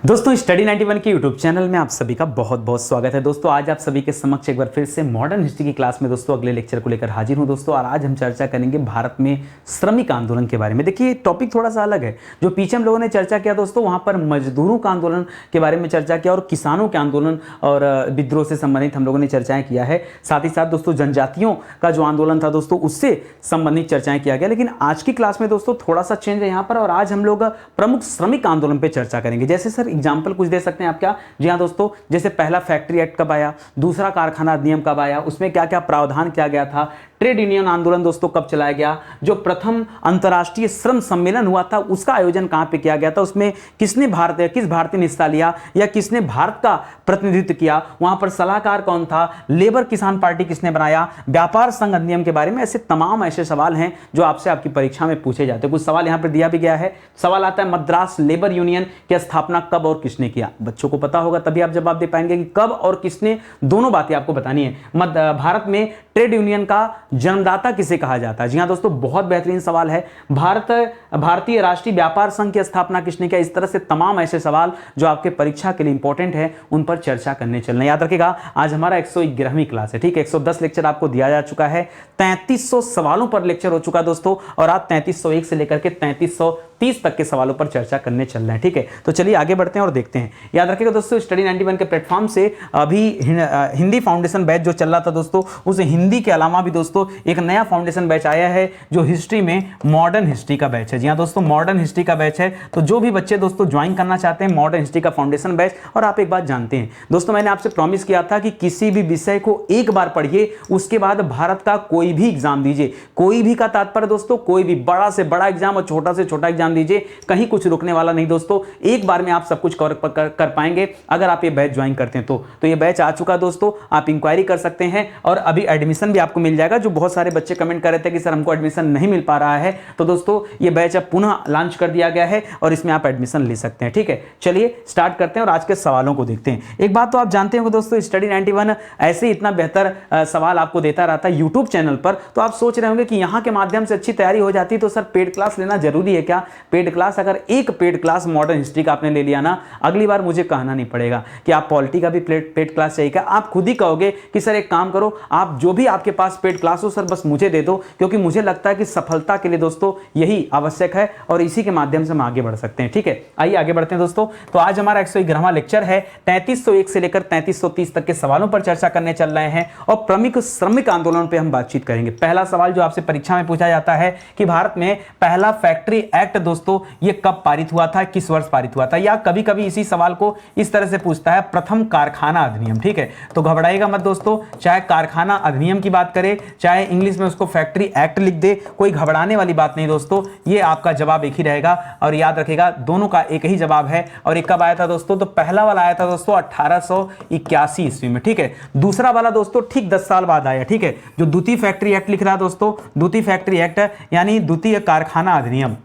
दोस्तों स्टडी 91 के YouTube channel में आप सभी का बहुत बहुत स्वागत है। दोस्तों आज आप सभी के समक्ष एक बार फिर से मॉडर्न हिस्ट्री की क्लास में दोस्तों अगले लेक्चर को लेकर हाजिर हूं दोस्तों। और आज हम चर्चा करेंगे भारत में श्रमिक आंदोलन के बारे में। देखिए टॉपिक थोड़ा सा अलग है। जो पीछे हम लोगों ने चर्चा किया दोस्तों, वहां पर मजदूरों का आंदोलन के बारे में चर्चा किया और किसानों के आंदोलन और विद्रोह से संबंधित हम लोगों ने चर्चाएं किया है। साथ ही साथ दोस्तों जनजातियों का जो आंदोलन था दोस्तों, उससे संबंधित चर्चाएं किया गया। लेकिन आज की क्लास में दोस्तों थोड़ा सा चेंज है यहाँ पर, और आज हम लोग प्रमुख श्रमिक आंदोलन पर चर्चा करेंगे। जैसे सर एग्जाम्पल कुछ दे सकते हैं आप क्या? जी हाँ दोस्तों, जैसे पहला फैक्ट्री एक्ट कब आया, दूसरा कारखाना अधिनियम कब आया, उसमें क्या क्या प्रावधान किया गया था, ट्रेड यूनियन आंदोलन दोस्तों कब चलाया गया, जो प्रथम अंतर्राष्ट्रीय श्रम सम्मेलन हुआ था उसका आयोजन कहां पे किया गया था, उसमें किस भारतीय ने हिस्सा लिया या किसने भारत का प्रतिनिधित्व किया, वहां पर सलाहकार कौन था, लेबर किसान पार्टी किसने बनाया, व्यापार संघ अधिनियम के बारे में। ऐसे तमाम ऐसे सवाल हैं जो आपसे आपकी परीक्षा में पूछे जाते हैं। कुछ सवाल यहां पर दिया भी गया है। सवाल आता है मद्रास लेबर यूनियन की स्थापना कब और किसने किया। बच्चों को पता होगा तभी आप जवाब दे पाएंगे कि कब और किसने, दोनों बातें आपको बतानी है। भारत में ट्रेड यूनियन का जन्मदाता किसे कहा जाता है? जी हां दोस्तों, बहुत बेहतरीन सवाल है। भारतीय राष्ट्रीय व्यापार संघ की स्थापना किसने किया? इस तरह से तमाम ऐसे सवाल जो आपके परीक्षा के लिए इंपॉर्टेंट है, उन पर चर्चा करने चलना। याद रखिएगा आज हमारा 111वीं क्लास है, ठीक है। 110 लेक्चर आपको दिया जा चुका है, 3300 सवालों पर लेक्चर हो चुका दोस्तों, और आज 3301 से लेकर के 3330 तक के सवालों पर चर्चा करने चल रहे हैं, ठीक है। तो चलिए आगे बढ़ते हैं और देखते हैं। याद रखिएगा दोस्तों, स्टडी 91 के प्लेटफॉर्म से अभी हिंदी फाउंडेशन बैच जो चल रहा था दोस्तों, उस हिंदी के अलावा भी दोस्तों एक नया फाउंडेशन बैच आया है जो हिस्ट्री में मॉडर्न हिस्ट्री का बैच है। जी हाँ दोस्तों, मॉडर्न हिस्ट्री का बैच है। तो जो भी बच्चे दोस्तों ज्वाइन करना चाहते हैं मॉडर्न हिस्ट्री का फाउंडेशन बैच, और आप एक बात जानते हैं दोस्तों, मैंने आपसे प्रॉमिस किया था कि किसी भी विषय को एक बार पढ़िए, उसके बाद भारत का कोई भी एग्जाम दीजिए। कोई भी का तात्पर्य दोस्तों कोई भी बड़ा से बड़ा एग्जाम और छोटा से छोटा एग्जाम दीजिए, कहीं कुछ रुकने वाला नहीं दोस्तों। एक बार में आप सब कुछ कर पाएंगे अगर आप ये बैच ज्वाइन करते हैं। तो ये बैच आ चुका दोस्तों, आप इंक्वायरी कर सकते हैं और अभी एडमिशन भी आपको मिल जाएगा। जो बहुत सारे बच्चे कमेंट कर रहे थे कि सर हमको एडमिशन नहीं मिल पा रहा है, तो दोस्तों ये बैच अब पुनः लॉन्च कर दिया गया है और इसमें आप एडमिशन ले सकते हैं, ठीक है। चलिए स्टार्ट करते हैं और आज के सवालों को देखते हैं। एक बात तो आप जानते होंगे दोस्तों, स्टडी 91 ऐसे ही इतना बेहतर सवाल आपको देता रहता है यूट्यूब चैनल पर। तो आप सोच रहे होंगे कि यहाँ के माध्यम से अच्छी तैयारी हो जाती है, तो सर पेड क्लास लेना जरूरी है क्या? पेड क्लास, अगर एक पेड क्लास मॉडर्न हिस्ट्री का आपने ले लिया ना, अगली बार मुझे कहना नहीं पड़ेगा कि आप पॉलिटी का भी पेड क्लास चाहिए क्या। आप खुद ही कहोगे कि सर एक काम करो, आप जो भी आपके पास पेड क्लास हो सर बस मुझे दे दो, क्योंकि मुझे लगता है कि सफलता के लिए दोस्तों यही आवश्यक है और इसी के माध्यम से हम आगे बढ़ सकते हैं, ठीक है। आइए आगे बढ़ते हैं दोस्तों। तो आज हमारा 111वां लेक्चर है, 3301 से लेकर 3330 तक के सवालों पर चर्चा करने चल रहे हैं और प्रमुख श्रमिक आंदोलन पर हम बातचीत करेंगे। पहला सवाल जो आपसे परीक्षा में पूछा जाता है कि भारत में पहला फैक्ट्री एक्ट दोस्तों ये कब पारित हुआ था, किस वर्ष पारित हुआ था, या कभी कभी इसी सवाल को इस तरह से पूछता है प्रथम कारखाना अधिनियम, ठीक है। तो घबराइएगा मत दोस्तों, चाहे कारखाना अधिनियम की बात करें चाहे इंग्लिश में उसको फैक्ट्री एक्ट लिख दे, कोई घबराने वाली बात नहीं दोस्तों, ये आपका जवाब एक ही रहेगा। और याद रखिएगा दोनों का एक ही जवाब है। और एक कब आया था दोस्तों? तो पहला वाला आया था दोस्तों 1881 ईस्वी में, ठीक है। दूसरा वाला दोस्तों ठीक 10 साल बाद आया, ठीक है। जो द्वितीय फैक्ट्री एक्ट लिख रहा है दोस्तों, द्वितीय फैक्ट्री एक्ट यानी द्वितीय कारखाना अधिनियम,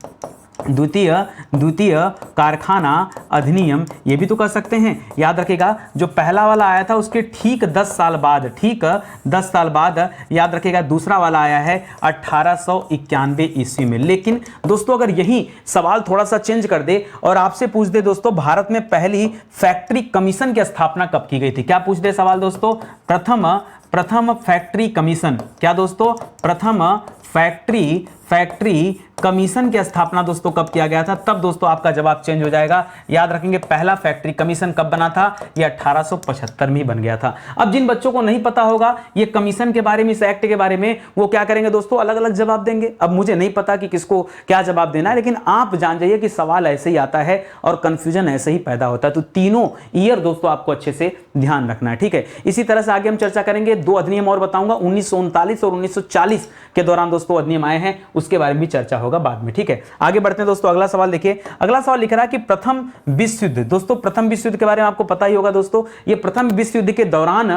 द्वितीय कारखाना अधिनियम ये भी तो कर सकते हैं। याद रखिएगा जो पहला वाला आया था उसके ठीक 10 साल बाद, ठीक 10 साल बाद याद रखिएगा दूसरा वाला आया है 1891 ईस्वी में। लेकिन दोस्तों अगर यही सवाल थोड़ा सा चेंज कर दे और आपसे पूछ दे दोस्तों भारत में पहली फैक्ट्री कमीशन की स्थापना कब की गई थी, क्या पूछ दे सवाल दोस्तों? प्रथम फैक्ट्री कमीशन, क्या दोस्तों? प्रथम फैक्ट्री कमीशन की स्थापना दोस्तों कब किया गया था, तब दोस्तों आपका जवाब चेंज हो जाएगा। याद रखेंगे पहला फैक्ट्री कमीशन कब बना था, ये 1875 में ही बन गया था। अब जिन बच्चों को नहीं पता होगा ये कमीशन के बारे में, इस एक्ट के बारे में, वो क्या करेंगे दोस्तों, अलग अलग जवाब देंगे। अब मुझे नहीं पता कि किसको क्या जवाब देना है, लेकिन आप जान जाइए कि सवाल ऐसे ही आता है और कंफ्यूजन ऐसे ही पैदा होता है। तो तीनों ईयर दोस्तों आपको अच्छे से ध्यान रखना है, ठीक है। इसी तरह से आगे हम चर्चा करेंगे। 2 अधिनियम और बताऊंगा, 1939 और 1940 के दौरान दोस्तों अधिनियम आए हैं, उसके बारे में भी चर्चा होगा बाद में, ठीक है। आगे बढ़ते हैं दोस्तों। अगला सवाल देखिए, अगला सवाल लिख रहा है कि प्रथम विश्व युद्ध, दोस्तों प्रथम विश्व युद्ध के बारे में आपको पता ही होगा दोस्तों। ये प्रथम विश्व युद्ध के दौरान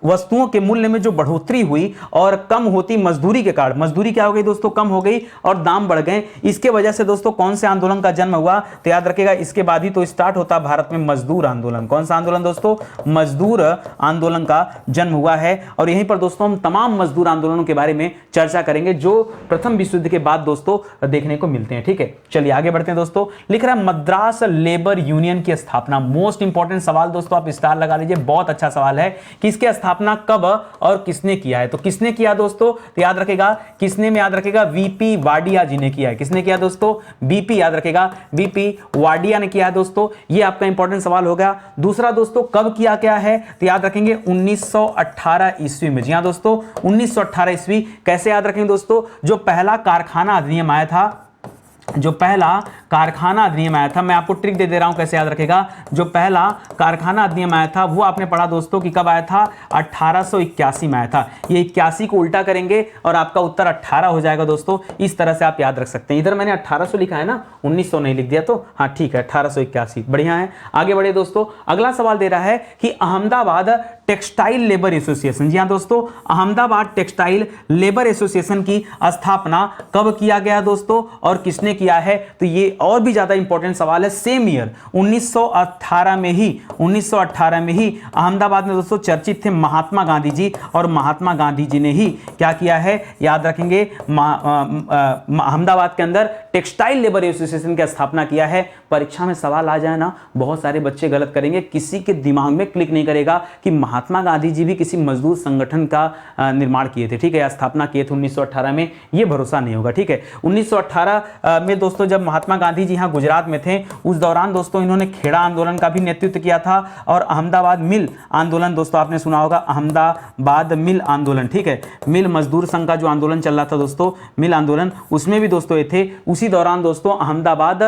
वस्तुओं के मूल्य में जो बढ़ोतरी हुई और कम होती मजदूरी के कारण, मजदूरी क्या हो गई दोस्तों, कम हो गई और दाम बढ़ गए, इसके वजह से दोस्तों कौन से आंदोलन का जन्म हुआ, तो याद रखिएगा इसके बाद ही तो स्टार्ट होता भारत में मजदूर आंदोलन। कौन सा आंदोलन दोस्तों, मजदूर आंदोलन का जन्म हुआ है। और यहीं पर दोस्तों हम तमाम मजदूर आंदोलनों के बारे में चर्चा करेंगे जो प्रथम विश्व युद्ध के बाद दोस्तों देखने को मिलते हैं। ठीक है, चलिए आगे बढ़ते हैं दोस्तों। लिख रहा है मद्रास लेबर यूनियन की स्थापना। मोस्ट इंपॉर्टेंट सवाल दोस्तों, आप स्टार लगा लीजिए, बहुत अच्छा सवाल है कि इसकी स्थापना कब और किसने किया है। तो किसने किया दोस्तों, तो याद रखेगा किसने में, याद रखेगा वीपी वाडिया जी ने किया है। किसने किया दोस्तों, बीपी, याद रखेगा बीपी वाडिया ने किया है दोस्तों। ये आपका इंपॉर्टेंट सवाल हो गया। दूसरा दोस्तों कब किया गया है, तो याद रखेंगे 1918 ईस्वी में। जी हां दोस्तों, 1918 ईस्वी। कैसे याद रखेंगे दोस्तों, जो पहला कारखाना अधिनियम आया था, जो पहला कारखाना अधिनियम आया था, मैं आपको ट्रिक दे रहा हूं कैसे याद रखेगा। जो पहला कारखाना अधिनियम आया था वो आपने पढ़ा दोस्तों कि कब आया था, 1881 में आया था। ये 81 को उल्टा करेंगे और आपका उत्तर 18 हो जाएगा दोस्तों। इस तरह से आप याद रख सकते हैं। इधर मैंने 1800 लिखा है ना, 1900 नहीं लिख दिया, तो हाँ ठीक है, 1881 बढ़िया है। आगे बढ़े दोस्तों, अगला सवाल दे रहा है कि अहमदाबाद टेक्सटाइल लेबर एसोसिएशन, जी हाँ दोस्तों, अहमदाबाद टेक्सटाइल लेबर एसोसिएशन की स्थापना कब किया गया दोस्तों और किसने किया है। तो ये और भी ज्यादा इंपॉर्टेंट सवाल है। सेम ईयर 1918 में ही, 1918 में ही अहमदाबाद में दोस्तों चर्चित थे महात्मा गांधी जी, और महात्मा गांधी जी ने ही क्या किया है, याद रखेंगे अहमदाबाद के अंदर टेक्सटाइल लेबर एसोसिएशन की स्थापना किया है। परीक्षा में सवाल आ जाए ना, बहुत सारे बच्चे गलत करेंगे, किसी के दिमाग में क्लिक नहीं करेगा कि महात्मा गांधी जी भी किसी मजदूर संगठन का निर्माण किए थे, ठीक है, या स्थापना किए थे 1918 में, ये भरोसा नहीं होगा। ठीक है, 1918 में दोस्तों जब महात्मा गांधी जी यहाँ गुजरात में थे, उस दौरान दोस्तों इन्होंने खेड़ा आंदोलन का भी नेतृत्व किया था, और अहमदाबाद मिल आंदोलन दोस्तों आपने सुना होगा, अहमदाबाद मिल आंदोलन, ठीक है, मिल मजदूर संघ का जो आंदोलन चल रहा था दोस्तों, मिल आंदोलन, उसमें भी दोस्तों ये थे। उसी दौरान दोस्तों अहमदाबाद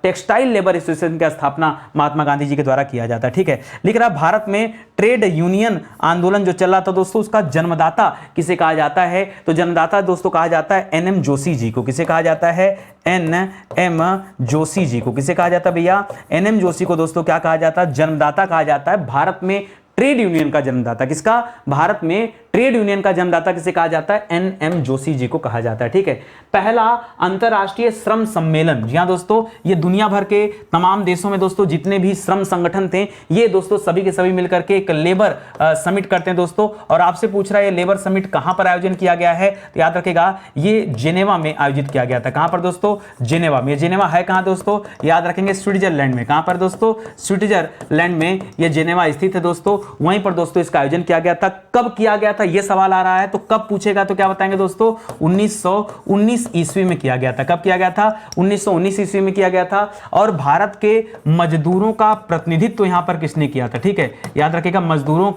टेक्सटाइल लेबर एसोसिएशन की स्थापना महात्मा गांधी जी के द्वारा किया जाता है। ठीक है, लिख रहा भारत में ट्रेड यूनियन आंदोलन जो चल रहा था दोस्तों, उसका जन्मदाता किसे कहा जाता है, तो जन्मदाता दोस्तों कहा जाता है एनएम जोशी जी को। किसे कहा जाता है, एनएम जोशी जी को। किसे कहा जाता है भैया, एनएम जोशी को दोस्तों क्या कहा जाता है, जन्मदाता कहा जाता है। भारत में ट्रेड यूनियन का जन्मदाता किसका, भारत में ट्रेड यूनियन का जन्मदाता किसे कहा जाता है, एनएम जोशी जी को कहा जाता है। ठीक है, पहला अंतरराष्ट्रीय श्रम सम्मेलन, जी हां दोस्तों, ये दुनिया भर के तमाम देशों में दोस्तों जितने भी श्रम संगठन थे, ये दोस्तों सभी के सभी मिलकर के एक लेबर समिट करते हैं दोस्तों। और आपसे पूछ रहा है ये लेबर समिट कहां पर आयोजन किया गया है, तो याद रखेगा ये जेनेवा में आयोजित किया गया था। कहां पर दोस्तों, जेनेवा में। जेनेवा है कहां दोस्तों, याद रखेंगे स्विट्जरलैंड में। कहां पर दोस्तों, स्विट्जरलैंड में ये जेनेवा स्थित है दोस्तों। वहीं पर दोस्तों इसका आयोजन किया गया था। कब किया गया था, ये सवाल आ रहा है, तो कब पूछेगा तो क्या बताएंगे दोस्तों, 1919 ईस्वी में किया गया था। कब किया गया था, 1919 ईस्वी में किया गया था। और भारत के मजदूरों का प्रतिनिधित्व यहां पर किसने किया था, ठीक है, याद रखिएगा मजदूरों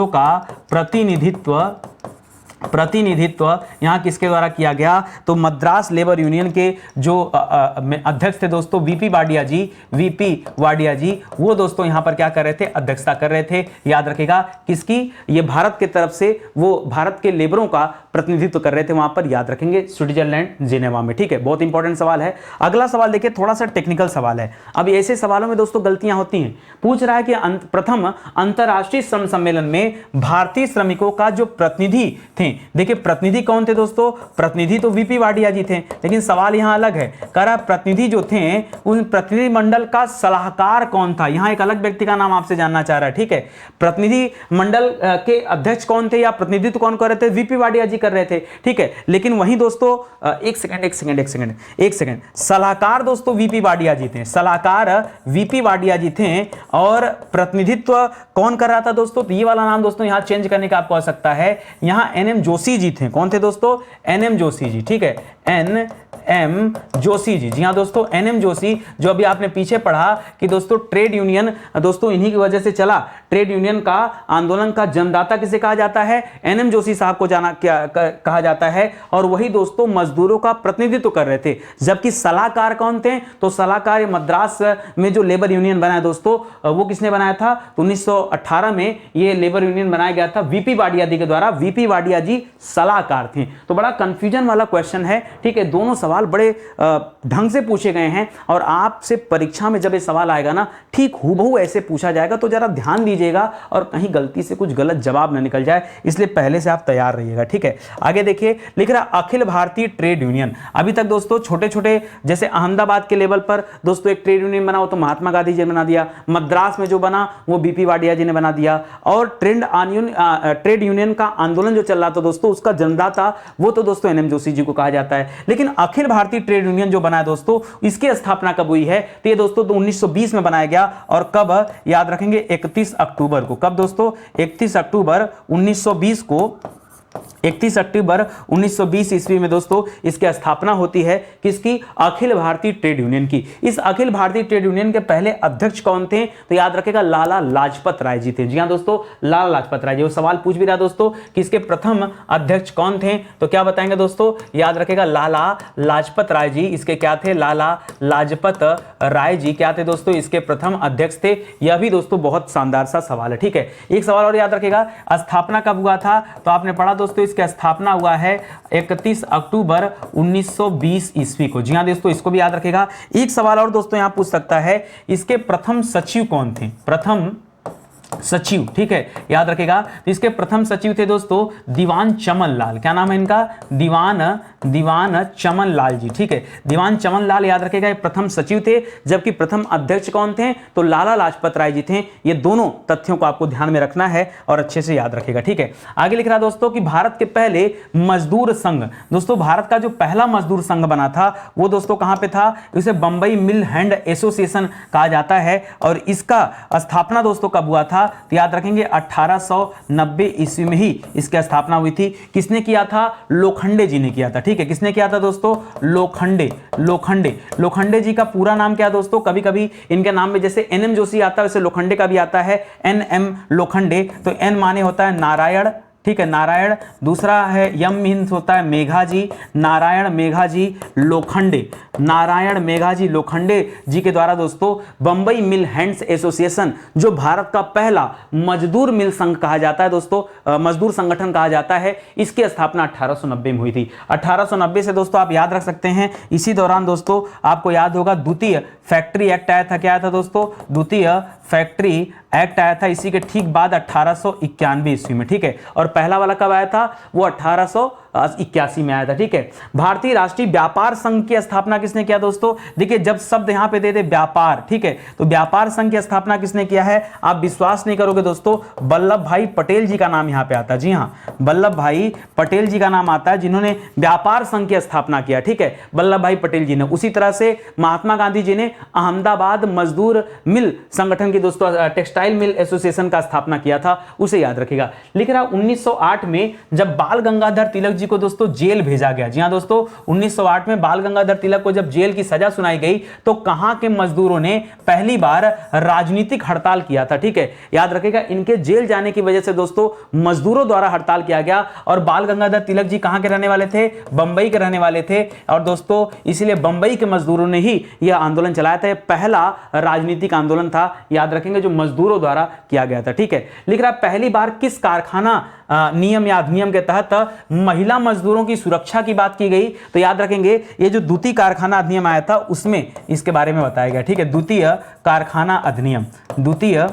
का प्रतिनिधित्व यहां किसके द्वारा किया गया, तो मद्रास लेबर यूनियन के जो अध्यक्ष थे दोस्तों वीपी वाडिया जी, वो दोस्तों यहां पर क्या कर रहे थे, अध्यक्षता कर रहे थे। याद रखेगा किसकी, ये भारत के तरफ से वो भारत के लेबरों का प्रतिनिधित्व कर रहे थे वहां पर, याद रखेंगे स्विट्जरलैंड जेनेवा में। ठीक है, बहुत इंपॉर्टेंट सवाल है। अगला सवाल देखिए, थोड़ा सा टेक्निकल सवाल है। अब ऐसे सवालों में दोस्तों गलतियां होती हैं। पूछ रहा है कि प्रथम अंतरराष्ट्रीय श्रम सम्मेलन में भारतीय श्रमिकों का जो प्रतिनिधि थे, देखिए प्रतिनिधि कौन थे दोस्तों, प्रतिनिधि तो वीपी वाडिया जी थे, लेकिन सवाल यहां अलग है। कह रहा प्रतिनिधि जो थे उन प्रतिनिधि मंडल का सलाहकार कौन था, यहां एक अलग व्यक्ति का नाम आपसे जानना चाह रहा है। ठीक है, प्रतिनिधि मंडल के अध्यक्ष कौन थे या प्रतिनिधित्व कौन कर रहे थे, वीपी वाडिया जी कर रहे थे। ठीक है, लेकिन वहीं दोस्तों एक सेकंड, सलाहकार दोस्तों वीपी वाडिया जी थे, सलाहकार वीपी वाडिया जी थे, और प्रतिनिधित्व कौन कर रहा था दोस्तों, तो ये वाला नाम दोस्तों यहां चेंज करने का आपको आ सकता है। यहां एनएम जोशी जी थे। कौन थे दोस्तों, एनएम जोशी जी। ठीक है, एनएम जोशी जी, जी हां दोस्तों, एनएम जोशी, जो अभी आपने पीछे पढ़ा कि दोस्तों ट्रेड यूनियन दोस्तों इन्हीं की वजह से चला। ट्रेड यूनियन का आंदोलन का जन्मदाता किसे कहा जाता है, एनएम जोशी साहब को कहा जाता है, और वही दोस्तों मजदूरों का प्रतिनिधित्व कर रहे थे। जबकि सलाहकार कौन थे, तो सलाहकार मद्रास में जो लेबर यूनियन बनाया दोस्तों, वो किसने बनाया था, तो 1918 में ये लेबर यूनियन बनाया गया था वीपी वाडिया जी के द्वारा। वीपी वाडिया जी सलाहकार थे। तो बड़ा कंफ्यूजन वाला क्वेश्चन है, ठीक है, दोनों सवाल बड़े ढंग से पूछे गए हैं और आपसे परीक्षा में जब ये सवाल आएगा ना ठीक हूबहू ऐसे पूछा जाएगा, तो जरा ध्यान दीजिएगा और कहीं गलती से कुछ गलत जवाब ना निकल जाए, इसलिए पहले से आप तैयार रहिएगा। ठीक है, आगे देखिए, लिख रहा अखिल भारतीय ट्रेड यूनियन। अभी तक दोस्तों छोटे छोटे जैसे अहमदाबाद के लेवल पर दोस्तों एक ट्रेड यूनियन बना, वो तो महात्मा गांधी जी ने बना दिया। मद्रास में जो बना वो बीपी वाडिया जी ने बना दिया। और ट्रेड यूनियन का आंदोलन जो चल रहा था दोस्तों, उसका जनदाता वो तो दोस्तों एनएम जोशी जी को कहा जाता है। लेकिन अखिल भारतीय ट्रेड यूनियन जो बना है दोस्तों, इसकी स्थापना कब हुई है? तो ये दोस्तों 1920 में बनाया गया। और कब? याद रखेंगे 31 अक्टूबर को। कब दोस्तों? 31 अक्टूबर 1920 को, 31 अक्टूबर 1920 ईस्वी में दोस्तों इसकी स्थापना होती है। किसकी? अखिल भारतीय ट्रेड यूनियन की। इस अखिल भारतीय ट्रेड यूनियन के पहले अध्यक्ष कौन थे? तो याद रखेगा लाला लाजपत राय जी थे। जी हां दोस्तों, लाला लाजपत राय जी। वो सवाल पूछ भी रहा दोस्तों कि इसके प्रथम अध्यक्ष कौन थे, तो क्या बताएंगे दोस्तों? याद रखेगा लाला लाजपत राय जी। इसके क्या थे? लाला लाजपत राय जी क्या थे दोस्तों? इसके प्रथम अध्यक्ष थे। यह भी दोस्तों बहुत शानदार सा सवाल है। ठीक है, एक सवाल और याद रखेगा, स्थापना कब हुआ था? तो आपने पढ़ा दोस्तों इसकी स्थापना हुआ है 31 अक्टूबर 1920 ईस्वी को। जी हां दोस्तों, इसको भी याद रखेगा। एक सवाल और दोस्तों यहां पूछ सकता है, इसके प्रथम सचिव कौन थे? प्रथम सचिव, ठीक है, याद रखेगा। तो इसके प्रथम सचिव थे दोस्तों दीवान चमन लाल। क्या नाम है इनका? दीवान चमन लाल जी। ठीक है, दीवान चमन लाल याद रखेगा, ये प्रथम सचिव थे। जबकि प्रथम अध्यक्ष कौन थे? तो लाला लाजपत राय जी थे। ये दोनों तथ्यों को आपको ध्यान में रखना है और अच्छे से याद रखेगा। ठीक है, आगे लिख रहा दोस्तों कि भारत के पहले मजदूर संघ, दोस्तों भारत का जो पहला मजदूर संघ बना था वो दोस्तों कहां पे था? इसे बंबई मिल हैंड एसोसिएशन कहा जाता है। और इसका स्थापना दोस्तों कब हुआ था? तो याद रखेंगे 1890 ईस्वी में ही इसकी स्थापना हुई थी। किसने किया था? लोखंडे जी ने किया था। ठीक है, किसने किया था दोस्तों? लोखंडे जी का पूरा नाम क्या दोस्तों? कभी कभी इनके नाम में जैसे एनएम जोशी आता है वैसे लोखंडे का भी आता है, एनएम लोखंडे। तो एन माने होता है नारायण, ठीक है, नारायण। दूसरा है यम मीन्स होता है मेघा जी, नारायण मेघा जी लोखंडे, नारायण मेघा जी लोखंडे जी के द्वारा दोस्तों बंबई मिल हैंड्स एसोसिएशन, जो भारत का पहला मजदूर मिल संघ कहा जाता है दोस्तों, मजदूर संगठन कहा जाता है, इसकी स्थापना 1890 में हुई थी। 1890 से दोस्तों आप याद रख सकते हैं। इसी दौरान दोस्तों आपको याद होगा द्वितीय फैक्ट्री एक्ट आया था। क्या आया था दोस्तों? द्वितीय फैक्ट्री एक्ट आया था। इसी के ठीक बाद 1891 ईस्वी में। ठीक है, और पहला वाला कब आया था? वो 1881 में आया था। ठीक है, भारतीय राष्ट्रीय व्यापार संघ की स्थापना किसने किया दोस्तों? देखिए जब शब्द यहां पे दे दे व्यापार, ठीक है, तो व्यापार संघ की स्थापना किसने किया है? आप विश्वास नहीं करोगे दोस्तों, वल्लभ भाई पटेल जी का नाम यहां पे आता है। जी हां, वल्लभ भाई पटेल जी का नाम आता है जिन्होंने व्यापार संघ की स्थापना किया। ठीक है, वल्लभ भाई पटेल जी ने। उसी तरह से महात्मा गांधी जी ने अहमदाबाद मजदूर मिल संगठन की दोस्तों टेक्सटाइल मिल एसोसिएशन का स्थापना किया था, उसे याद रखिएगा। लिख रहा 1908 में जब बाल गंगाधर तिलक जी को दोस्तों जेल भेजा गया। जी हां दोस्तों, 1908 में बाल गंगाधर तिलक को जब जेल की सजा सुनाई गई तो कहां के मजदूरों ने पहली बार राजनीतिक हड़ताल किया था। ठीक है, याद रखिएगा, इनके जेल जाने की वजह से दोस्तों मजदूरों द्वारा हड़ताल किया गया। और बाल गंगाधर तिलक जी कहां के रहने वाले थे? बंबई के रहने वाले थे। और दोस्तों इसलिए बंबई के मजदूरों ने ही यह आंदोलन चलाया था। पहला राजनीतिक आंदोलन था, याद रखेंगे, जो मजदूरों द्वारा किया गया था। ठीक है, लिख रहा पहली बार किस कारखाना नियम या अधिनियम के तहत महिला मजदूरों की सुरक्षा की बात की गई? तो याद रखेंगे ये जो द्वितीय कारखाना अधिनियम आया था उसमें इसके बारे में बताया गया। ठीक है, द्वितीय कारखाना अधिनियम, द्वितीय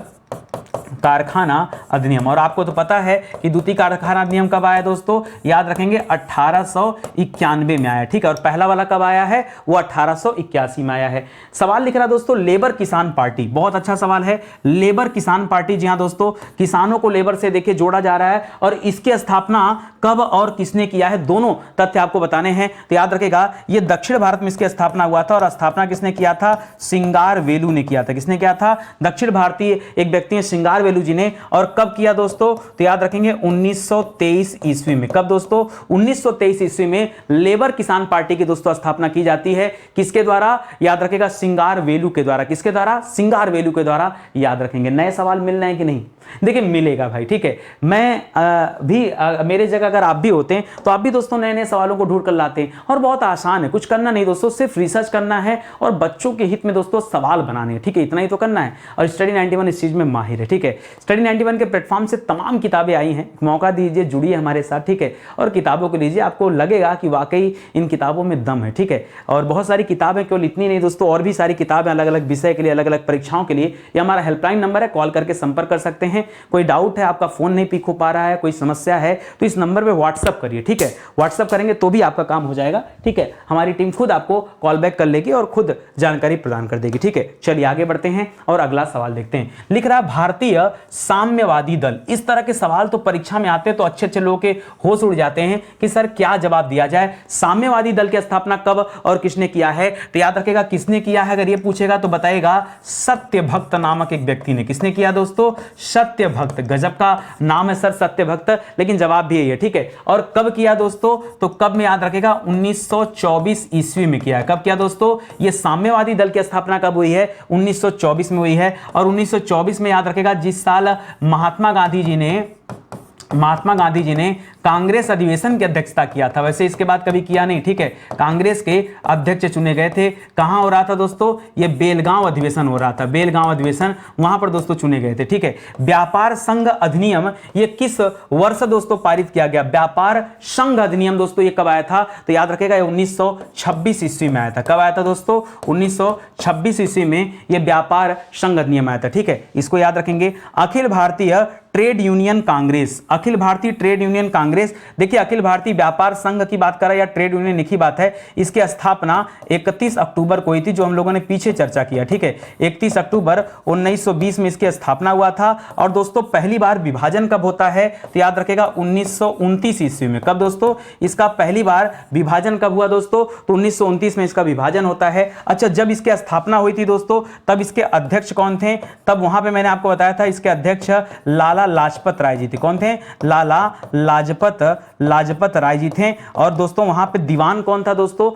कारखाना अधिनियम। और आपको तो पता है कि द्वितीय कारखाना अधिनियम कब आया दोस्तों? याद रखेंगे 1891 में आया। ठीक है, और पहला वाला कब आया है? वो 1881 में आया है। सवाल लिख रहा दोस्तों लेबर किसान पार्टी, बहुत अच्छा सवाल है। लेबर किसान पार्टी, जी हां दोस्तों, किसानों को लेबर से देखिए जोड़ा जा रहा है। और इसकी स्थापना कब और किसने किया है, दोनों तथ्य आपको बताने हैं। तो याद रखेगा ये दक्षिण भारत में इसकी स्थापना हुआ था। और स्थापना किसने किया था? सिंगारवेलू ने किया था। किसने किया था? दक्षिण भारतीय एक व्यक्ति है सिंगारवेलू जी ने। और कब किया दोस्तों? तो याद रखेंगे 1923 ईस्वी में। कब दोस्तों? 1923 ईस्वी में लेबर किसान पार्टी की दोस्तों स्थापना की जाती है। किसके द्वारा? याद रखेगा सिंगारवेलू के द्वारा। किसके द्वारा? सिंगारवेलू के द्वारा। याद रखेंगे। नए सवाल मिल रहे हैं कि नहीं? देखिए मिलेगा भाई, ठीक है। मैं भी मेरे जगह अगर आप भी होते हैं तो आप भी दोस्तों नए नए सवालों को ढूंढ कर लाते हैं, और बहुत आसान है, कुछ करना नहीं दोस्तों, सिर्फ रिसर्च करना है और बच्चों के हित में दोस्तों सवाल बनाने हैं, ठीक है, इतना ही तो करना है। और स्टडी 91 इस चीज में माहिर है, ठीक है। स्टडी 91 के प्लेटफॉर्म से तमाम किताबें आई हैं, मौका दीजिए, जुड़िए हमारे साथ, ठीक है, और किताबों को लीजिए, आपको लगेगा कि वाकई इन किताबों में दम है, ठीक है। और बहुत सारी किताबें, केवल इतनी नहीं दोस्तों, और भी सारी किताबें अलग अलग विषय के लिए, अलग अलग परीक्षाओं के लिए। ये हमारा हेल्पलाइन नंबर है, कॉल करके संपर्क कर सकते हैं। कोई डाउट है, आपका फोन नहीं पिक हो पा रहा है, कोई समस्या है, तो इस नंबर पे व्हाट्सअप करिए, ठीक है। व्हाट्सअप करेंगे तो भी आपका काम हो जाएगा, ठीक है। हमारी टीम खुद आपको कॉल बैक कर लेगी और खुद जानकारी प्रदान कर देगी, ठीक है। चलिए आगे बढ़ते हैं और अगला सवाल देखते हैं। लिख रहा भारतीय साम्यवादी दल। इस तरह के सवाल तो परीक्षा में आते हैं तो अच्छे अच्छे लोगों के होश उड़ जाते हैं कि सर क्या जवाब दिया जाए। साम्यवादी दल की स्थापना कब और किसने किया है? तो याद रखेगा किसने किया है, अगर ये पूछेगा तो बताएगा सत्यभक्त नामक एक व्यक्ति ने। किसने किया दोस्तों? सत्यभक्त। गजब का नाम है सर, सत्यभक्त, लेकिन जवाब भी यही है, ठीक है। और कब किया दोस्तों? तो कब में याद रखेगा 1924 ईस्वी में किया है। कब किया दोस्तों? ये साम्यवादी दल की स्थापना कब हुई है? 1924 में हुई है। और 1924 में याद रखेगा जिस साल महात्मा गांधी जी ने कांग्रेस अधिवेशन की अध्यक्षता किया था, वैसे इसके बाद कभी किया नहीं, ठीक है। कांग्रेस के अध्यक्ष चुने गए थे। कहां हो रहा था दोस्तों? ये बेलगांव अधिवेशन हो रहा था, बेलगांव अधिवेशन, वहां पर दोस्तों चुने गए थे, ठीक है। व्यापार संघ अधिनियम ये किस वर्ष दोस्तों पारित किया गया? व्यापार संघ अधिनियम दोस्तों ये कब आया था? तो याद रखेगा ये 1926 ईस्वी में आया था। कब आया था दोस्तों? 1926 ईस्वी में ये व्यापार संघ अधिनियम आया था, ठीक है। इसको याद रखेंगे। Akhil Bharatiya trade union Congress, Akhil Bharatiya trade union Congress, देखिए अखिल भारतीय व्यापार संघ की बात कर रहा है या ट्रेड यूनियन एक ही बात है। इसकी स्थापना 31 अक्टूबर को हुई थी, जो हम लोगों ने पीछे चर्चा किया, ठीक है। 31 अक्टूबर 1920 में इसकी स्थापना हुआ था। और दोस्तों पहली बार विभाजन कब होता है? तो याद रखेगा 1929 ईस्वी में। कब दोस्तों इसका पहली बार विभाजन कब हुआ दोस्तों? तो 1929 में इसका विभाजन होता है। अच्छा, जब इसकी स्थापना हुई थी दोस्तों तब इसके अध्यक्ष कौन थे? तब वहां पर मैंने आपको बताया था इसके अध्यक्ष लाला लाजपत राय जी थे। कौन थे? लाला लाजपत राय जी थे। और दोस्तों वहां पे दीवान कौन था दोस्तों?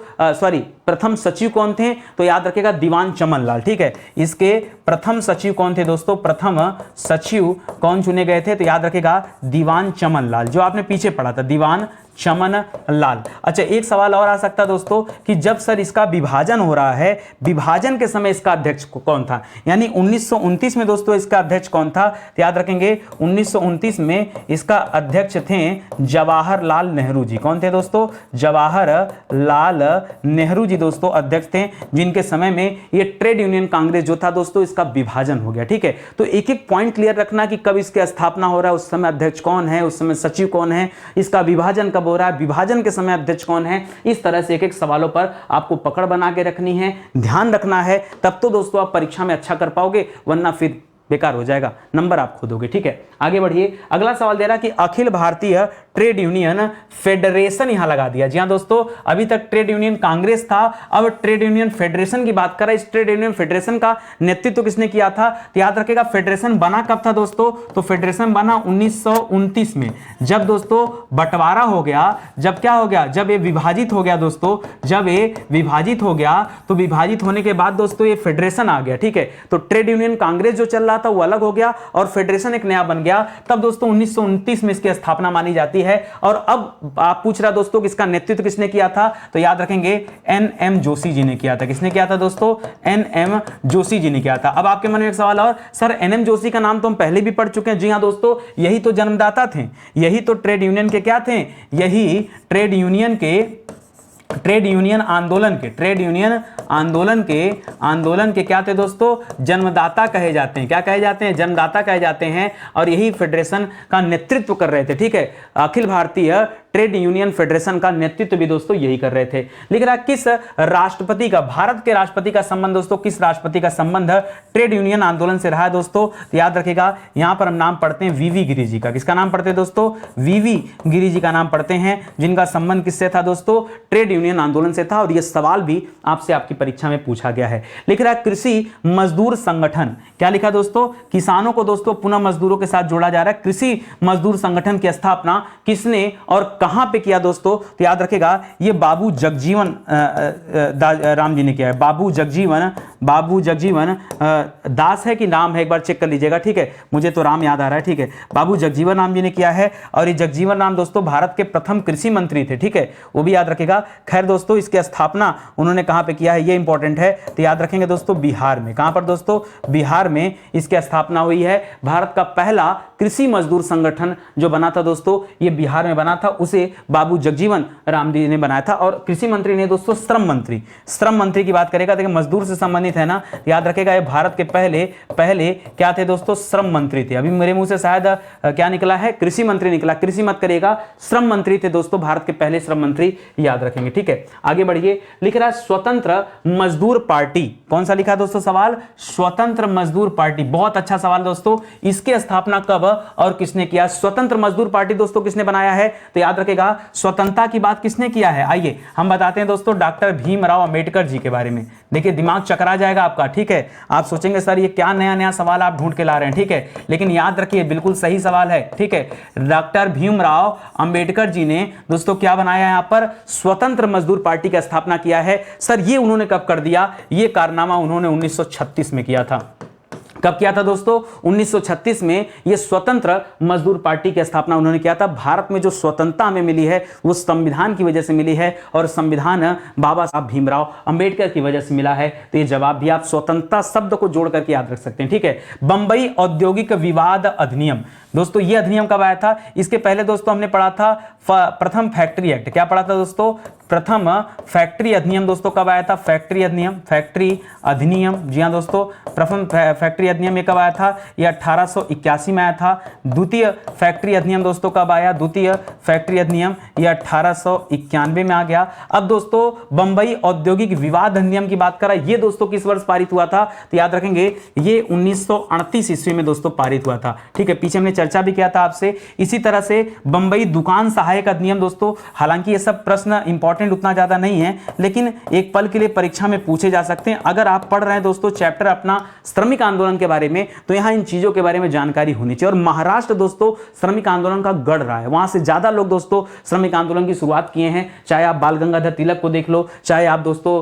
प्रथम सचिव कौन थे? तो याद रखेगा दीवान चमन लाल, ठीक है। इसके प्रथम सचिव कौन थे दोस्तों? प्रथम सचिव कौन चुने गए थे? तो याद रखेगा दीवान चमन लाल, जो आपने पीछे पढ़ा था, दीवान चमन लाल। अच्छा, एक सवाल और आ सकता है दोस्तों कि जब सर इसका विभाजन हो रहा है, विभाजन के समय इसका अध्यक्ष कौन था? यानी 1929 में दोस्तों इसका अध्यक्ष कौन था? तो याद रखेंगे 1929 में इसका अध्यक्ष थे जवाहरलाल नेहरू जी। कौन थे दोस्तों? जवाहरलाल नेहरू जी दोस्तों अध्यक्ष थे, जिनके समय में ये ट्रेड यूनियन कांग्रेस जो था दोस्तों इसका विभाजन हो गया, ठीक है। तो एक एक पॉइंट क्लियर रखना कि कब इसकी स्थापना हो रहा है, उस समय अध्यक्ष कौन है, उस समय सचिव कौन है, इसका विभाजन कब हो रहा है, विभाजन के समय अध्यक्ष कौन है। इस तरह से एक एक सवालों पर आपको पकड़ बना के रखनी है, ध्यान रखना है, तब तो दोस्तों आप परीक्षा में अच्छा कर पाओगे, वरना फिर बेकार हो जाएगा, नंबर आप खो दोगे, ठीक है। आगे बढ़िए। अगला सवाल दे रहा कि Akhil Bharatiya trade union federation यहां लगा दिया। जी हां दोस्तों, अभी तक ट्रेड यूनियन कांग्रेस था, अब ट्रेड यूनियन फेडरेशन की बात कर रहा है। इस ट्रेड यूनियन फेडरेशन का नेतृत्व किसने किया था? तो याद रखेगा फेडरेशन बना कब था दोस्तों? तो फेडरेशन बना 1929 में, जब दोस्तों बंटवारा हो गया, जब क्या हो गया, जब ये विभाजित हो गया दोस्तों, जब ये विभाजित हो गया तो विभाजित होने के बाद दोस्तों ये फेडरेशन आ गया, ठीक है। तो ट्रेड यूनियन कांग्रेस जो चल रहा था वो अलग हो गया और फेडरेशन एक नया बन गया। तब दोस्तों 1929 में इसकी स्थापना मानी जाती है। और अब आप पूछ रहा दोस्तों कि इसका नेतृत्व किसने किया था? तो याद रखेंगे एनएम जोशी जी ने किया था। किसने किया था दोस्तों? एनएम जोशी जी ने किया था। अब आपके मन में एक सवाल और, सर एनएम जोशी का नाम तो हम पहले भी पढ़ चुके हैं। जी हां दोस्तों, यही तो जन्मदाता थे, यही तो ट्रेड यूनियन के क्या थे, यही ट्रेड यूनियन आंदोलन के क्या थे दोस्तों? जन्मदाता कहे जाते हैं। क्या कहे जाते हैं? जन्मदाता कहे जाते हैं। और यही फेडरेशन का नेतृत्व कर रहे थे, ठीक है। Akhil Bharatiya trade union federation का नेतृत्व भी दोस्तों यही कर रहे थे। लिख रहा किस राष्ट्रपति का, भारत के राष्ट्रपति का संबंध दोस्तों, किस राष्ट्रपति का संबंध ट्रेड यूनियन आंदोलन से रहा है दोस्तों? तो याद रखेगा यहां पर हम नाम पढ़ते हैं वीवी गिरि जी का। किसका नाम पढ़ते हैं दोस्तों? वीवी गिरि जी का नाम पढ़ते हैं, जिनका संबंध किससे था दोस्तों? ट्रेड यूनियन आंदोलन से था। और यह सवाल भी आपसे आपकी परीक्षा में पूछा गया है। लिख रहा कृषि मजदूर संगठन, क्या लिखा दोस्तों? किसानों को दोस्तों पुनः मजदूरों के साथ जोड़ा जा रहा है। कृषि मजदूर संगठन की स्थापना किसने और कहां पे किया दोस्तों, तो याद रखेगा ये बाबू जगजीवन राम जी ने किया है। बाबू जगजीवन दास है कि नाम है, एक बार चेक कर लीजिएगा, ठीक है, मुझे तो राम याद आ रहा है, ठीक है, बाबू जगजीवन राम जी ने किया है। और ये जगजीवन राम दोस्तों भारत के प्रथम कृषि मंत्री थे, ठीक है, वो भी याद रखेगा। खैर दोस्तों इसकी स्थापना उन्होंने कहां पे किया है, ये इंपॉर्टेंट है, तो याद रखेंगे दोस्तों बिहार में। कहां पर दोस्तों, बिहार में इसकी स्थापना हुई है। भारत का पहला कृषि मजदूर संगठन जो बना था दोस्तों, ये बिहार में बना था, उसे बाबू जगजीवन राम जी ने बनाया था। और कृषि मंत्री ने दोस्तों श्रम मंत्री की बात करेगा, देखिए मजदूर से संबंधित है ना, याद रखेगा ये भारत के पहले क्या थे दोस्तों, श्रम मंत्री थे। अभी मेरे मुंह से शायद क्या निकला है, कृषि मंत्री निकला, कृषि मत करिएगा, श्रम मंत्री थे दोस्तों, भारत के पहले श्रम मंत्री, याद रखेंगे, ठीक है। आगे बढ़िए, लिख रहा है स्वतंत्र मजदूर पार्टी, कौन सा लिखा दोस्तों सवाल, स्वतंत्र मजदूर पार्टी, बहुत अच्छा सवाल दोस्तों। इसकी स्थापना कब और किसने किया, स्वतंत्र मजदूर पार्टी दोस्तों किसने बनाया है, तो याद रखेगा स्वतंत्रता की बात किसने किया है, आइए हम बताते हैं दोस्तों, डॉक्टर भीमराव अंबेडकर जी के बारे में। देखिए दिमाग चकरा जाएगा आपका, ठीक है, आप सोचेंगे सर ये क्या नया नया सवाल आप ढूंढ के ला रहे हैं, ठीक है, लेकिन याद रखिए बिल्कुल सही सवाल है, ठीक है। डॉक्टर भीमराव अंबेडकर जी ने दोस्तों क्या बनाया, यहां पर स्वतंत्र मजदूर पार्टी की स्थापना किया है। सर ये उन्होंने कब कर दिया, ये कारनामा उन्होंने 1936 में किया था। कब किया था दोस्तों, 1936 में ये स्वतंत्र मजदूर पार्टी की स्थापना उन्होंने किया था। भारत में जो स्वतंत्रता हमें मिली है वो संविधान की वजह से मिली है, और संविधान बाबा साहब भीमराव अंबेडकर की वजह से मिला है। तो ये जवाब भी आप स्वतंत्रता शब्द को जोड़ करके याद रख सकते हैं, ठीक है। बंबई औद्योगिक विवाद अधिनियम, दोस्तों ये अधिनियम कब आया था, इसके पहले दोस्तों हमने पढ़ा था प्रथम फैक्ट्री एक्ट, क्या पढ़ा था दोस्तों, प्रथम फैक्ट्री अधिनियम दोस्तों कब आया था, फैक्ट्री अधिनियम, जी हाँ दोस्तों, प्रथम फैक्ट्री अधिनियम ये कब आया था, ये 1881 में आया था। द्वितीय फैक्ट्री अधिनियम दोस्तों कब आया, द्वितीय फैक्ट्री अधिनियम ये 1891 में आ गया। अब दोस्तों बंबई औद्योगिक विवाद अधिनियम की बात करा, ये दोस्तों किस वर्ष पारित हुआ था, तो याद रखेंगे ये 1938 ईस्वी में दोस्तों पारित हुआ था, ठीक है, पीछे हमने चर्चा भी किया था आपसे। इसी तरह से बंबई दुकान सहायक अधिनियम दोस्तों, हालांकि ये सब प्रश्न इंपॉर्टेंट उतना ज्यादा नहीं है, लेकिन एक पल के लिए परीक्षा में पूछे जा सकते हैं। अगर आप पढ़ रहे हैं दोस्तों चैप्टर अपना श्रमिक आंदोलन के बारे में, तो यहां इन चीजों के बारे में जानकारी होनी चाहिए। और महाराष्ट्र दोस्तों श्रमिक आंदोलन का गढ़ रहा है, वहां से ज्यादा लोग दोस्तों श्रमिक आंदोलन की शुरुआत किए हैं, चाहे आप बाल गंगाधर तिलक को देख लो, चाहे आप दोस्तों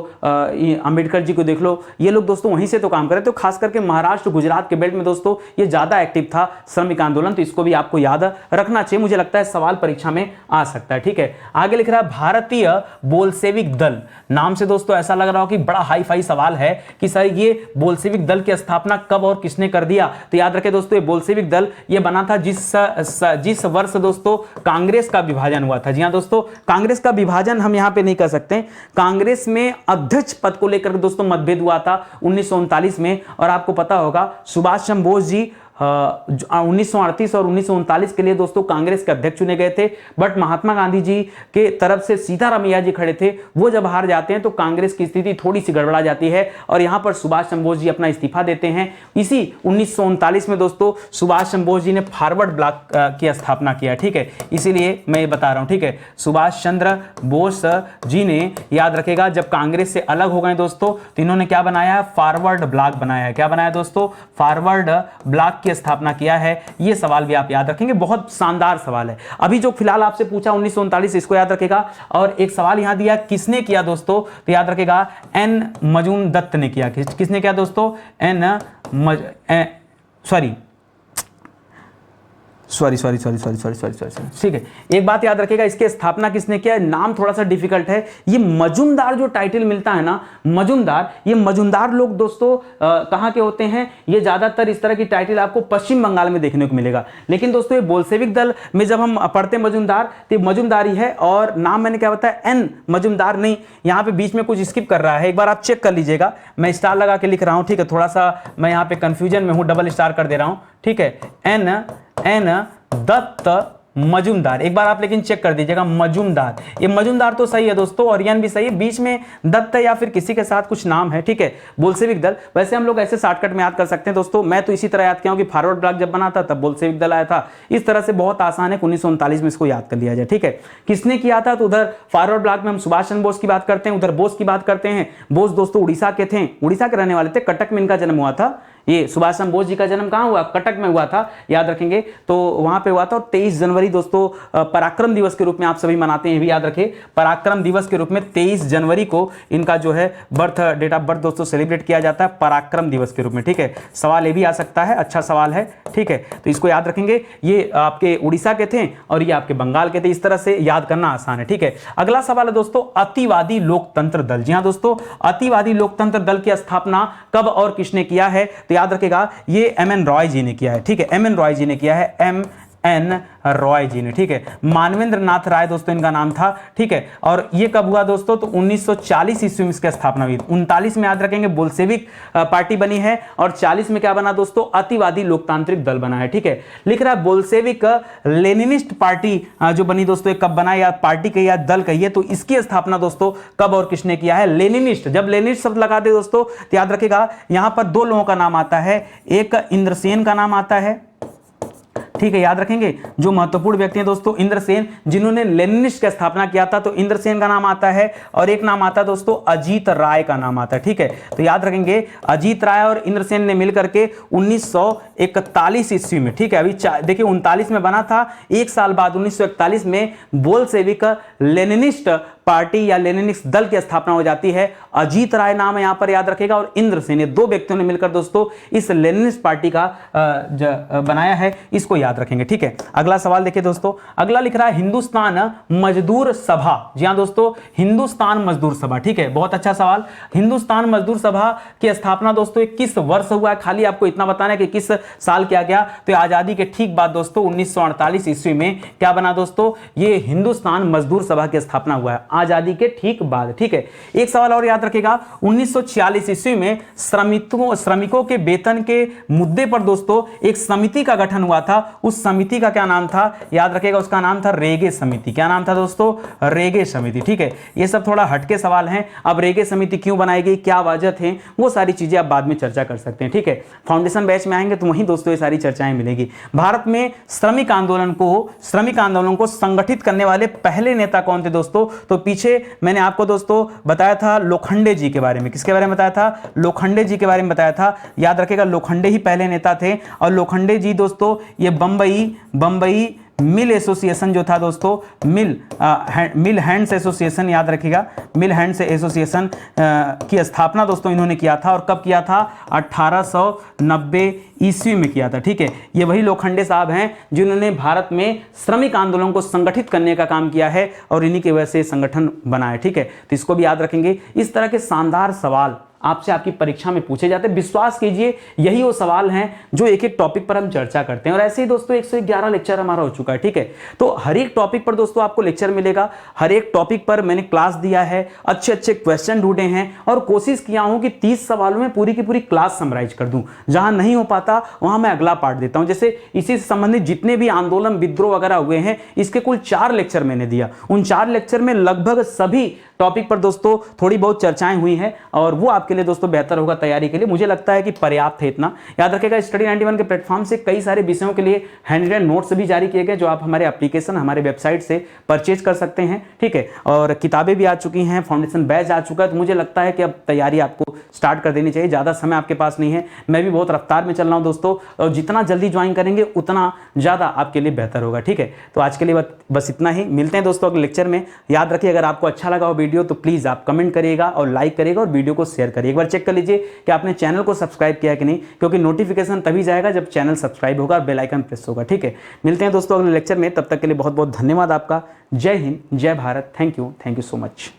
अंबेडकर जी को देख लो, ये लोग दोस्तों वहीं से तो काम करे। तो खास करके महाराष्ट्र गुजरात के बेल्ट में दोस्तों ये ज्यादा एक्टिव था श्रमिक आंदोलन, तो इसको भी आपको याद रखना चाहिए, मुझे लगता है सवाल परीक्षा में आ सकता है, ठीक है। आगे लिख रहा है भारतीय बोल्शेविक दल, नाम से दोस्तों ऐसा लग रहा हो कि बड़ा हाई फाई सवाल है कि सर ये बोल्शेविक दल की स्थापना कब और किसने कर दिया, तो याद रखें दोस्तों ये बोल्शेविक दल ये बना था जिस वर्ष दोस्तों कांग्रेस का विभाजन हुआ था। जी हां दोस्तों, कांग्रेस का विभाजन हम यहां पे नहीं कर सकते, कांग्रेस में अध्यक्ष पद को लेकर दोस्तों मतभेद हुआ था 1939 में, और आपको पता होगा सुभाष चंद्र बोस जी 1938 और 1939 के लिए दोस्तों कांग्रेस के अध्यक्ष चुने गए थे। बट महात्मा गांधी जी के तरफ से सीतारामैया जी खड़े थे, वो जब हार जाते हैं तो कांग्रेस की स्थिति थोड़ी सी गड़बड़ा जाती है, और यहां पर सुभाष चंद्र बोस जी अपना इस्तीफा देते हैं। इसी 1939 में दोस्तों सुभाष चंद्र बोस जी ने फॉरवर्ड ब्लॉक की स्थापना किया, ठीक है, इसीलिए मैं ये बता रहा हूं, ठीक है। सुभाष चंद्र बोस जी ने, याद रखेगा, जब कांग्रेस से अलग हो गए दोस्तों तो इन्होंने क्या बनाया, फॉरवर्ड ब्लॉक बनाया है। क्या बनाया दोस्तों, फॉरवर्ड ब्लॉक स्थापना किया है। यह सवाल भी आप याद रखेंगे, बहुत शानदार सवाल है। अभी जो फिलहाल आपसे पूछा 1939, इसको याद रखेगा। और एक सवाल यहां दिया किसने किया दोस्तों, तो याद रखेगा एन मजूमदत्त ने किया। किसने किया दोस्तों, सॉरी, ठीक है। एक बात याद रखेगा, इसके स्थापना किसने किया, नाम थोड़ा सा डिफिकल्ट है। ये मजूमदार जो टाइटल मिलता है ना, मजूमदार, ये मजूमदार लोग दोस्तों कहां के होते हैं, ये ज्यादातर इस तरह की टाइटल आपको पश्चिम बंगाल में देखने को मिलेगा। लेकिन दोस्तों ये बोल्शेविक दल में जब हम पढ़ते हैं मजूमदार, तो मजूमदारी है, और नाम मैंने क्या बताया, एन मजूमदार नहीं, यहां पे बीच में कुछ स्किप कर रहा है, एक बार आप चेक कर लीजिएगा, मैं स्टार लगा के लिख रहा हूं, ठीक है, थोड़ा सा मैं यहां पे कंफ्यूजन में हूं, डबल स्टार कर दे रहा हूं, ठीक है। एन दत्त मजूमदार, एक बार आप लेकिन चेक कर दीजिएगा, मजूमदार, ये मजूमदार तो सही है दोस्तों, और यन भी सही है, बीच में दत्त या फिर किसी के साथ कुछ नाम है, ठीक है। बोल्शेविक दल, वैसे हम लोग ऐसे शॉर्टकट में याद कर सकते हैं दोस्तों, मैं तो इसी तरह याद किया हूं कि फॉरवर्ड ब्लॉक जब बना था तब बोल्शेविक दल आया था, इस तरह से बहुत आसान है 1939 में इसको याद कर लिया जाए, ठीक है। किसने किया था, तो उधर फॉरवर्ड ब्लॉक में हम सुभाष चंद्र बोस की बात करते हैं, उधर बोस की बात करते हैं। बोस दोस्तों उड़ीसा के थे, उड़ीसा के रहने वाले थे, कटक में इनका जन्म हुआ था, ये सुभाष चंद्र बोस जी का जन्म कहाँ हुआ, कटक में हुआ था, याद रखेंगे, तो वहां पे हुआ था। और 23 जनवरी दोस्तों पराक्रम दिवस के रूप में आप सभी मनाते हैं, ये भी याद रखें, पराक्रम दिवस के रूप में 23 जनवरी को इनका जो है डेट ऑफ बर्थ दोस्तों सेलिब्रेट किया जाता है पराक्रम दिवस के रूप में, ठीक है। सवाल ये भी आ सकता है, अच्छा सवाल है, ठीक है, तो इसको याद रखेंगे। ये आपके उड़ीसा के थे और ये आपके बंगाल के थे, इस तरह से याद करना आसान है, ठीक है। अगला सवाल है दोस्तों अतिवादी लोकतंत्र दल। जी हां दोस्तों, अतिवादी लोकतंत्र दल की स्थापना कब और किसने किया है, तो याद रखेगा ये एमएन रॉय जी ने किया है, ठीक है, एमएन रॉय जी ने किया है, एन रॉय जी ने, ठीक है। मानवेंद्र नाथ राय दोस्तों इनका नाम था, ठीक है। और ये कब हुआ दोस्तों, तो 1940 ईस्वी में इसकी स्थापना हुई। 39 में याद रखेंगे बोल्शेविक पार्टी बनी है और 40 में क्या बना दोस्तों, अतिवादी लोकतांत्रिक दल बना है, ठीक है। लिख रहा है बोल्शेविक लेनिनिस्ट पार्टी जो बनी दोस्तों, कब बना, या पार्टी कहिए या दल कहिए, तो इसकी स्थापना दोस्तों कब और किसने किया है, लेनिनिस्ट। जब लेनिनिस्ट शब्द लगा दे दोस्तों तो याद रखेगा यहां पर दो लोगों का नाम आता है, एक इंद्रसेन का नाम आता है, ठीक है, याद रखेंगे। जो महत्वपूर्ण व्यक्ति हैं दोस्तों इंद्रसेन, जिन्होंने लेनिनिस्ट की स्थापना किया था, तो इंद्रसेन का नाम आता है, और एक नाम आता है दोस्तों अजीत राय का नाम आता है, ठीक है। तो याद रखेंगे अजीत राय और इंद्रसेन ने मिलकर के 1941 ईस्वी में, ठीक है, अभी देखिए 39 में बना था, एक साल बाद 1941 में बोल्शेविक लेनिनिस्ट पार्टी या लेनिनिस्ट दल की स्थापना हो जाती है। अजीत राय नाम है यहां पर, याद रखेगा, और इंद्रसेन, ये दो व्यक्तियों ने मिलकर दोस्तों इस लेनिनिस्ट पार्टी का बनाया है, इसको याद रखेंगे, ठीक है। अगला सवाल देखिए दोस्तों, अगला लिख रहा है हिंदुस्तान मजदूर सभा। जी हां दोस्तों, हिंदुस्तान मजदूर सभा, ठीक है, बहुत अच्छा सवाल। हिंदुस्तान मजदूर सभा की स्थापना दोस्तों किस वर्ष हुआ है, खाली आपको इतना बताना है कि किस साल किया गया, तो आजादी के ठीक बाद दोस्तों 1948 ईस्वी में क्या बना दोस्तों, ये हिंदुस्तान मजदूर सभा की स्थापना हुआ है आजादी के ठीक बाद, ठीक है। एक सवाल और याद रखेगा, 1946 ईस्वी में श्रमिकों के वेतन के मुद्दे पर दोस्तों एक समिति का गठन हुआ था। उस समिति का क्या नाम था, याद रखेगा, उसका नाम था रेगे समिति। क्या नाम था दोस्तों, रेगे समिति, ठीक है। ये सब थोड़ा हटके सवाल हैं। अब रेगे समिति क्यों बनाई गई, क्या वजह थे, वो सारी चीजें आप बाद में चर्चा कर सकते हैं, ठीक है। फाउंडेशन बैच में आएंगे तो वहीं दोस्तों ये सारी चर्चाएं मिलेगी। भारत में श्रमिक आंदोलन को संगठित करने वाले पहले नेता कौन थे दोस्तों, तो पीछे मैंने आपको दोस्तों बताया था लोखंडे जी के बारे में। किसके बारे में बताया था, लोखंडे जी के बारे में बताया था, याद रखेगा, लोखंडे ही पहले नेता थे। और लोखंडे जी दोस्तों ये बंबई मिल एसोसिएशन जो था दोस्तों, मिल हैंड्स एसोसिएशन, याद रखिएगा, मिल हैंड्स एसोसिएशन की स्थापना दोस्तों इन्होंने किया था। और कब किया था, 1890 ईस्वी में किया था, ठीक है। ये वही लोखंडे साहब हैं जिन्होंने भारत में श्रमिक आंदोलन को संगठित करने का काम किया है और इन्हीं की वजह से संगठन बना है, ठीक है। तो इसको भी याद रखेंगे। इस तरह के शानदार सवाल आपसे आपकी परीक्षा में पूछे जाते हैं। विश्वास कीजिए यही वो सवाल हैं जो एक एक टॉपिक पर हम चर्चा करते हैं। और ऐसे ही दोस्तों 111 लेक्चर हमारा हो चुका है, ठीक है। तो हर एक टॉपिक पर दोस्तों आपको लेक्चर मिलेगा, हर एक टॉपिक पर मैंने क्लास दिया है, अच्छे अच्छे क्वेश्चन ढूंढे हैं और कोशिश किया हूं कि 30 सवालों में पूरी की पूरी क्लास समराइज कर दूं। जहां नहीं हो पाता वहां मैं अगला पार्ट देता हूं। जैसे इसी से संबंधित जितने भी आंदोलन विद्रोह वगैरह हुए हैं, इसके कुल 4 लेक्चर मैंने दिया। उन 4 लेक्चर में लगभग सभी टॉपिक पर दोस्तों थोड़ी बहुत चर्चाएं हुई हैं और वो आपके लिए दोस्तों बेहतर होगा तैयारी के लिए। मुझे लगता है कि पर्याप्त है इतना। याद रखेगा स्टडी 91 के प्लेटफॉर्म से कई सारे विषयों के लिए हैंड रिटन नोट्स भी जारी किए गए जो आप हमारे एप्लीकेशन, हमारे वेबसाइट से परचेज कर सकते हैं, ठीक है। और किताबें भी आ चुकी हैं, फाउंडेशन बैच आ चुका है। तो मुझे लगता है कि अब तैयारी आपको स्टार्ट कर देनी चाहिए। ज़्यादा समय आपके पास नहीं है, मैं भी बहुत रफ्तार में चल रहा हूँ दोस्तों, और जितना जल्दी ज्वाइन करेंगे उतना ज़्यादा आपके लिए बेहतर होगा, ठीक है। तो आज के लिए बस इतना ही। मिलते हैं दोस्तों अगले लेक्चर में। याद रखिए अगर आपको अच्छा लगा हो वीडियो तो प्लीज़ आप कमेंट करिएगा और लाइक करिएगा और वीडियो को शेयर करिए। एक बार चेक कर लीजिए कि आपने चैनल को सब्सक्राइब किया कि नहीं, क्योंकि नोटिफिकेशन तभी जाएगा जब चैनल सब्सक्राइब होगा और बेल आइकन प्रेस होगा, ठीक है। मिलते हैं दोस्तों अगले लेक्चर में, तब तक के लिए बहुत बहुत धन्यवाद आपका। जय हिंद, जय Bharat, thank you so much.